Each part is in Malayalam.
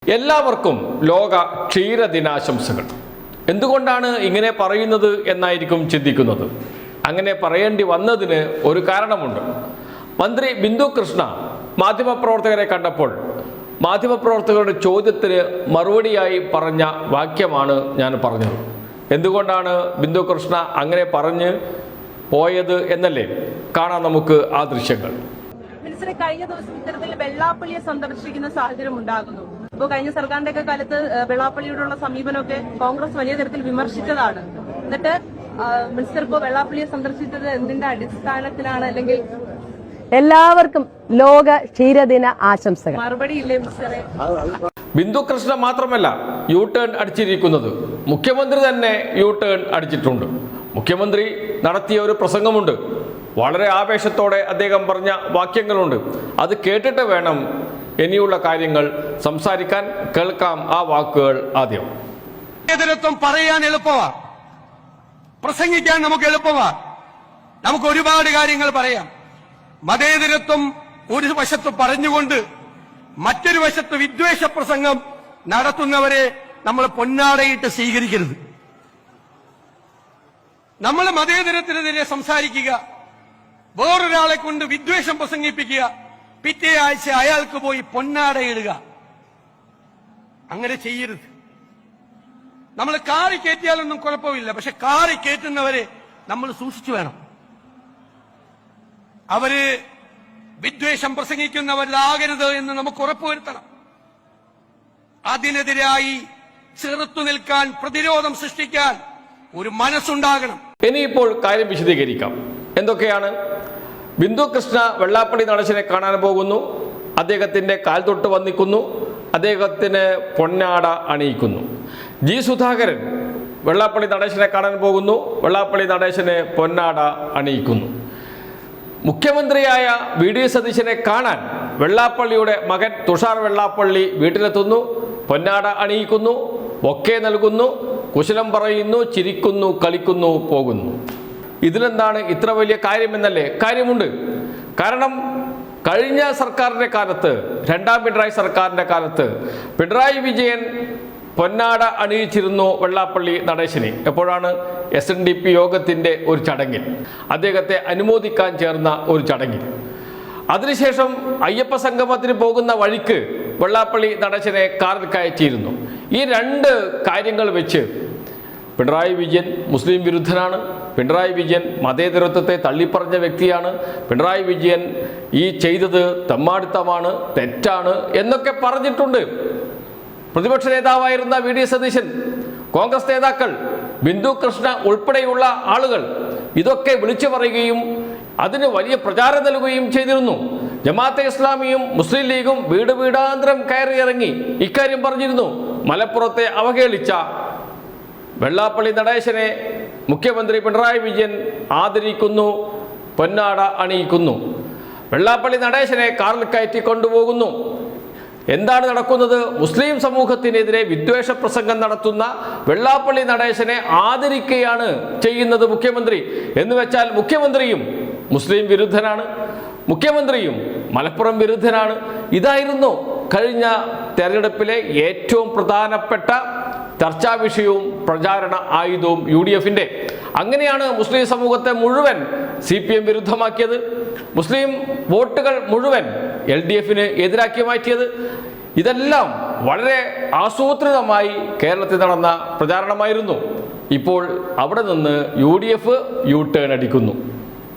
എല്ലാവർക്കും ലോക ക്ഷീരദിനാശംസകൾ. എന്തുകൊണ്ടാണ് ഇങ്ങനെ പറയുന്നത് എന്നായിരിക്കും ചിന്തിക്കുന്നത്. അങ്ങനെ പറയേണ്ടി വന്നതിന് ഒരു കാരണമുണ്ട്. മന്ത്രി ബിന്ദു കൃഷ്ണ മാധ്യമപ്രവർത്തകരെ കണ്ടപ്പോൾ മാധ്യമപ്രവർത്തകരുടെ ചോദ്യത്തിന് മറുപടിയായി പറഞ്ഞ വാക്യമാണ് ഞാൻ പറഞ്ഞത്. എന്തുകൊണ്ടാണ് ബിന്ദു കൃഷ്ണ അങ്ങനെ പറഞ്ഞ് പോയത് എന്നല്ലേ കാണാം നമുക്ക് ആ ദൃശ്യങ്ങൾ. കഴിഞ്ഞ ദിവസം ഇത്തരത്തിൽ വെള്ളാപ്പള്ളിയെ സന്ദർശിക്കുന്ന സാഹചര്യം ഉണ്ടാകുന്നു. ഇപ്പോൾ കഴിഞ്ഞ സർക്കാരിന്റെ ഒക്കെ കാലത്ത് വെള്ളാപ്പള്ളിയോടുള്ള സമീപനമൊക്കെ കോൺഗ്രസ് വലിയ തരത്തിൽ വിമർശിച്ചതാണ്. എന്നിട്ട് മിനിസ്റ്റർ ഇപ്പോൾ വെള്ളാപ്പള്ളിയെ സന്ദർശിച്ചത് എന്തിന്റെ അടിസ്ഥാനത്തിലാണ്? അല്ലെങ്കിൽ എല്ലാവർക്കും ലോക ക്ഷീരദിന ആശംസകൾ. മറുപടി ഇല്ലേ മിനിസ്റ്ററെ? ബിന്ദു കൃഷ്ണ മാത്രമല്ല യു ടേൺ അടിച്ചിരിക്കുന്നത്, മുഖ്യമന്ത്രി തന്നെ യു ടേൺ അടിച്ചിട്ടുണ്ട്. മുഖ്യമന്ത്രി നടത്തിയ ഒരു പ്രസംഗമുണ്ട്, വളരെ ആവേശത്തോടെ അദ്ദേഹം പറഞ്ഞ വാക്യങ്ങളുണ്ട്. അത് കേട്ടിട്ട് വേണം ഇനിയുള്ള കാര്യങ്ങൾ സംസാരിക്കാൻ. കേൾക്കാം ആ വാക്കുകൾ ആദ്യം. മതേതരത്വം പറയാൻ എളുപ്പമാ, പ്രസംഗിക്കാൻ നമുക്ക് എളുപ്പമാ. നമുക്ക് ഒരുപാട് കാര്യങ്ങൾ പറയാം. മതേതരത്വം ഒരു വശത്ത് പറഞ്ഞുകൊണ്ട് മറ്റൊരു വശത്ത് വിദ്വേഷ പ്രസംഗം നടത്തുന്നവരെ നമ്മൾ പൊന്നാടയിട്ട് സ്വീകരിക്കരുത്. നമ്മൾ മതേതരത്തിനെതിരെ സംസാരിക്കുക, വേറൊരാളെ കൊണ്ട് വിദ്വേഷം പ്രസംഗിപ്പിക്കുക, പിറ്റേ ആഴ്ച അയാൾക്ക് പോയി പൊന്നാടയിടുക, അങ്ങനെ ചെയ്യരുത്. നമ്മൾ കാറി കയറ്റിയാലൊന്നും കുഴപ്പമില്ല, പക്ഷെ കാറി കയറ്റുന്നവരെ നമ്മൾ സൂക്ഷിച്ചു വേണം. അവര് വിദ്വേഷം പ്രസംഗിക്കുന്നവരിലാകരുത് എന്ന് നമുക്ക് ഉറപ്പുവരുത്തണം. അതിനെതിരായി ചെറുത്തു നിൽക്കാൻ, പ്രതിരോധം സൃഷ്ടിക്കാൻ ഒരു മനസ്സുണ്ടാകണം. ഇനിയിപ്പോൾ കാര്യം വിശദീകരിക്കാം. എന്തൊക്കെയാണ്? ബിന്ദു കൃഷ്ണ വെള്ളാപ്പള്ളി നടേശനെ കാണാൻ പോകുന്നു, അദ്ദേഹത്തിന്റെ കാൽ തൊട്ട് വന്നിക്കുന്നു, അദ്ദേഹത്തിന് പൊന്നാട അണിയിക്കുന്നു. ജി സുധാകരൻ വെള്ളാപ്പള്ളി നടേശനെ കാണാൻ പോകുന്നു, വെള്ളാപ്പള്ളി നടേശന് പൊന്നാട അണിയിക്കുന്നു. മുഖ്യമന്ത്രിയായ വി ഡി സതീശനെ കാണാൻ വെള്ളാപ്പള്ളിയുടെ മകൻ തുഷാർ വെള്ളാപ്പള്ളി വീട്ടിലെത്തുന്നു, പൊന്നാട അണിയിക്കുന്നു, ബൊക്കെ നൽകുന്നു, കുശലം പറയുന്നു, ചിരിക്കുന്നു, കളിക്കുന്നു, പോകുന്നു. ഇതിലെന്താണ് ഇത്ര വലിയ കാര്യമെന്നല്ലേ? കാര്യമുണ്ട്. കാരണം കഴിഞ്ഞ സർക്കാരിൻ്റെ കാലത്ത്, രണ്ടാം പിണറായി സർക്കാരിൻ്റെ കാലത്ത് പിണറായി വിജയൻ പൊന്നാട അണിയിച്ചിരുന്നു വെള്ളാപ്പള്ളി നടേശനെ. എപ്പോഴാണ്? SNDP യോഗത്തിൻ്റെ ഒരു ചടങ്ങിൽ, അദ്ദേഹത്തെ അനുമോദിക്കാൻ ചേർന്ന ഒരു ചടങ്ങിൽ. അതിനുശേഷം അയ്യപ്പ സംഗമത്തിന് പോകുന്ന വഴിക്ക് വെള്ളാപ്പള്ളി നടേശനെ കാറിൽ കയറ്റിയിരുന്നു. ഈ രണ്ട് കാര്യങ്ങൾ വെച്ച് പിണറായി വിജയൻ മുസ്ലിം വിരുദ്ധനാണ്, പിണറായി വിജയൻ മതേതരത്വത്തെ തള്ളിപ്പറഞ്ഞ വ്യക്തിയാണ്, പിണറായി വിജയൻ ഈ ചെയ്തത് തെമ്മാടിത്തമാണ്, തെറ്റാണ് എന്നൊക്കെ പറഞ്ഞിട്ടുണ്ട്. പ്രതിപക്ഷ നേതാവായിരുന്ന വി ഡി സതീശൻ, കോൺഗ്രസ് നേതാക്കൾ, ബിന്ദു കൃഷ്ണ ഉൾപ്പെടെയുള്ള ആളുകൾ ഇതൊക്കെ വിളിച്ചു പറയുകയും അതിന് വലിയ പ്രചാരം നൽകുകയും ചെയ്തിരുന്നു. ജമാഅത്തെ ഇസ്ലാമിയും മുസ്ലിം ലീഗും വീട് വീടാന്തരം കയറി ഇറങ്ങി ഇക്കാര്യം പറഞ്ഞിരുന്നു. മലപ്പുറത്തെ അവഹേളിച്ച വെള്ളാപ്പള്ളി നടേശനെ മുഖ്യമന്ത്രി പിണറായി വിജയൻ ആദരിക്കുന്നു, പൊന്നാട അണിയിക്കുന്നു, വെള്ളാപ്പള്ളി നടേശനെ കാറിൽ കയറ്റി കൊണ്ടുപോകുന്നു. എന്താണ് നടക്കുന്നത്? മുസ്ലിം സമൂഹത്തിനെതിരെ വിദ്വേഷ പ്രസംഗം നടത്തുന്ന വെള്ളാപ്പള്ളി നടേശനെ ആദരിക്കുകയാണ് ചെയ്യുന്നത് മുഖ്യമന്ത്രി. എന്ന് വെച്ചാൽ മുഖ്യമന്ത്രിയും മുസ്ലിം വിരുദ്ധനാണ്, മുഖ്യമന്ത്രിയും മലപ്പുറം വിരുദ്ധനാണ്. ഇതായിരുന്നു കഴിഞ്ഞ തെരഞ്ഞെടുപ്പിലെ ഏറ്റവും പ്രധാനപ്പെട്ട ചർച്ചാ വിഷയവും പ്രചാരണ ആയുധവും UDF-ന്റെ. അങ്ങനെയാണ് മുസ്ലിം സമൂഹത്തെ മുഴുവൻ CPM വിരുദ്ധമാക്കിയത്, മുസ്ലിം വോട്ടുകൾ മുഴുവൻ LDF-ന് എതിരാക്കി മാറ്റിയത്. ഇതെല്ലാം വളരെ ആസൂത്രിതമായി കേരളത്തിൽ നടന്ന പ്രചാരണമായിരുന്നു. ഇപ്പോൾ അവിടെ നിന്ന് UDF യു ടേൺ അടിക്കുന്നു.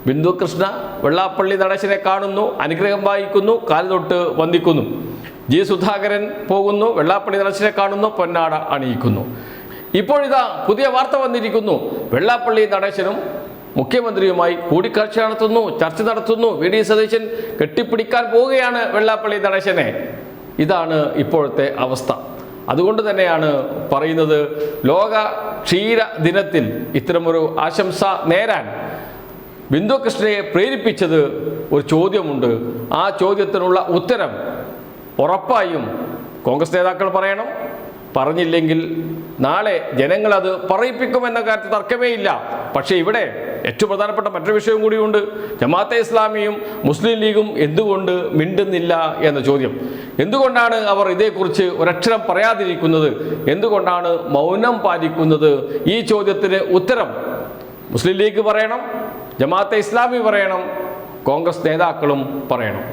ബിന്ദു കൃഷ്ണ വെള്ളാപ്പള്ളി നടേശനെ കാണുന്നു, അനുഗ്രഹം വായിക്കുന്നു, കാൽ തൊട്ട് വന്ദിക്കുന്നു. ജി സുധാകരൻ പോകുന്നു, വെള്ളാപ്പള്ളി നടേശനെ കാണുന്നു, പൊന്നാട അണിയിക്കുന്നു. ഇപ്പോഴിതാ പുതിയ വാർത്ത വന്നിരിക്കുന്നു. വെള്ളാപ്പള്ളി നടേശനും മുഖ്യമന്ത്രിയുമായി കൂടിക്കാഴ്ച നടത്തുന്നു, ചർച്ച നടത്തുന്നു. വി ഡി സതീശൻ കെട്ടിപ്പിടിക്കാൻ പോവുകയാണ് വെള്ളാപ്പള്ളി നടേശനെ. ഇതാണ് ഇപ്പോഴത്തെ അവസ്ഥ. അതുകൊണ്ട് തന്നെയാണ് പറയുന്നത്, ലോക ക്ഷീര ദിനത്തിൽ ഇത്തരമൊരു ആശംസ നേരാൻ ബിന്ദു കൃഷ്ണയെ പ്രേരിപ്പിച്ചത് ഒരു ചോദ്യമുണ്ട്. ആ ചോദ്യത്തിനുള്ള ഉത്തരം ഉറപ്പായും കോൺഗ്രസ് നേതാക്കൾ പറയണം. പറഞ്ഞില്ലെങ്കിൽ നാളെ ജനങ്ങളത് പറയിപ്പിക്കുമെന്ന കാര്യത്തിൽ തർക്കമേ ഇല്ല. പക്ഷേ ഇവിടെ ഏറ്റവും പ്രധാനപ്പെട്ട മറ്റൊരു വിഷയം കൂടിയുണ്ട്. ജമാഅത്തെ ഇസ്ലാമിയും മുസ്ലിം ലീഗും എന്തുകൊണ്ട് മിണ്ടുന്നില്ല എന്ന ചോദ്യം. എന്തുകൊണ്ടാണ് അവർ ഇതേക്കുറിച്ച് ഒരക്ഷരം പറയാതിരിക്കുന്നത്? എന്തുകൊണ്ടാണ് മൗനം പാലിക്കുന്നത്? ഈ ചോദ്യത്തിന് ഉത്തരം മുസ്ലിം ലീഗ് പറയണം, ജമാഅത്തെ ഇസ്ലാമി പറയണം, കോൺഗ്രസ് നേതാക്കളും പറയണം.